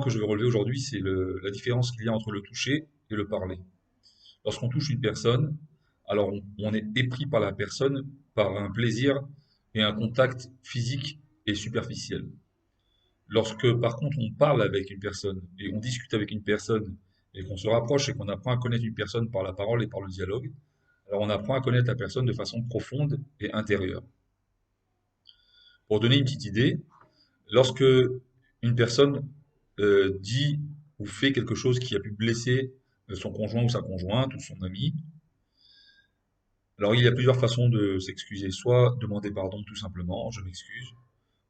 que je veux relever aujourd'hui, c'est la différence qu'il y a entre le toucher et le parler. Lorsqu'on touche une personne, alors on est épris par la personne, par un plaisir et un contact physique et superficiel. Lorsque par contre on parle avec une personne et on discute avec une personne et qu'on se rapproche et qu'on apprend à connaître une personne par la parole et par le dialogue, alors on apprend à connaître la personne de façon profonde et intérieure. Pour donner une petite idée, lorsque une personne dit ou fait quelque chose qui a pu blesser son conjoint ou sa conjointe ou son ami, alors il y a plusieurs façons de s'excuser. Soit demander pardon tout simplement, je m'excuse,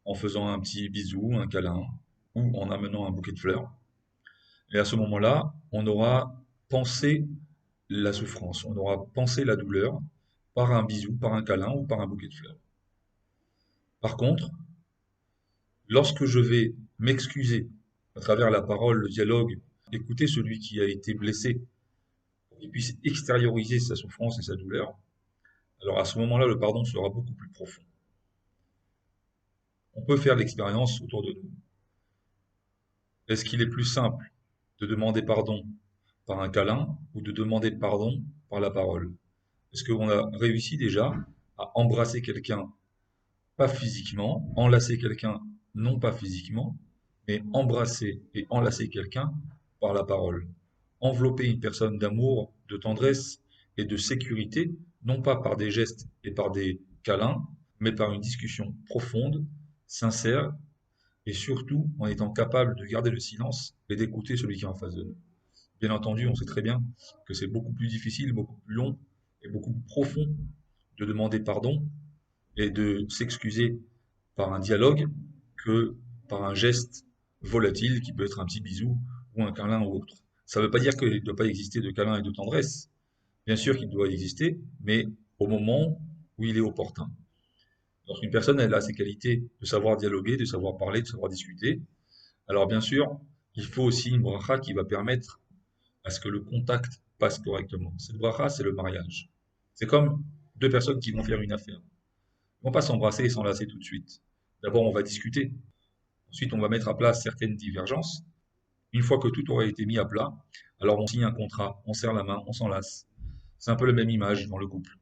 en faisant un petit bisou, un câlin, ou en amenant un bouquet de fleurs. Et à ce moment-là, on aura pensé la souffrance, on aura pensé la douleur par un bisou, par un câlin ou par un bouquet de fleurs. Par contre, lorsque je vais m'excuser à travers la parole, le dialogue, écouter celui qui a été blessé, pour qu'il puisse extérioriser sa souffrance et sa douleur, alors à ce moment-là, le pardon sera beaucoup plus profond. On peut faire l'expérience autour de nous. Est-ce qu'il est plus simple de demander pardon par un câlin ou de demander pardon par la parole? Est-ce qu'on a réussi déjà à embrasser quelqu'un, pas physiquement, enlacer quelqu'un, non pas physiquement, mais embrasser et enlacer quelqu'un par la parole? Envelopper une personne d'amour, de tendresse et de sécurité, non pas par des gestes et par des câlins, mais par une discussion profonde, sincère, et surtout en étant capable de garder le silence et d'écouter celui qui est en face de nous. Bien entendu, on sait très bien que c'est beaucoup plus difficile, beaucoup plus long et beaucoup plus profond de demander pardon et de s'excuser par un dialogue que par un geste volatile qui peut être un petit bisou ou un câlin ou autre. Ça ne veut pas dire qu'il ne doit pas exister de câlin et de tendresse. Bien sûr qu'il doit exister, mais au moment où il est opportun. Lorsqu'une personne elle a ces qualités de savoir dialoguer, de savoir parler, de savoir discuter, alors bien sûr, il faut aussi une bracha qui va permettre à ce que le contact passe correctement. Cette bracha, c'est le mariage. C'est comme deux personnes qui vont faire une affaire. Ils ne vont pas s'embrasser et s'enlacer tout de suite. D'abord, on va discuter. Ensuite, on va mettre à plat certaines divergences. Une fois que tout aura été mis à plat, alors on signe un contrat, on serre la main, on s'enlace. C'est un peu la même image dans le couple.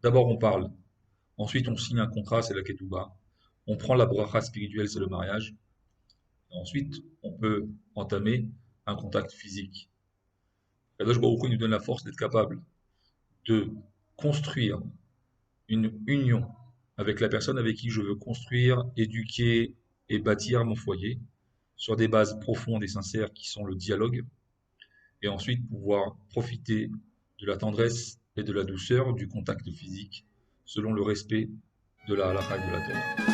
D'abord, on parle. Ensuite, on signe un contrat, c'est la ketouba. On prend la bracha spirituelle, c'est le mariage. Et ensuite, on peut entamer un contact physique. Kadosh Baruch Hu nous donne la force d'être capable de construire une union avec la personne avec qui je veux construire, éduquer et bâtir mon foyer sur des bases profondes et sincères qui sont le dialogue, et ensuite pouvoir profiter de la tendresse et de la douceur du contact physique selon le respect de la halakha et de la Torah.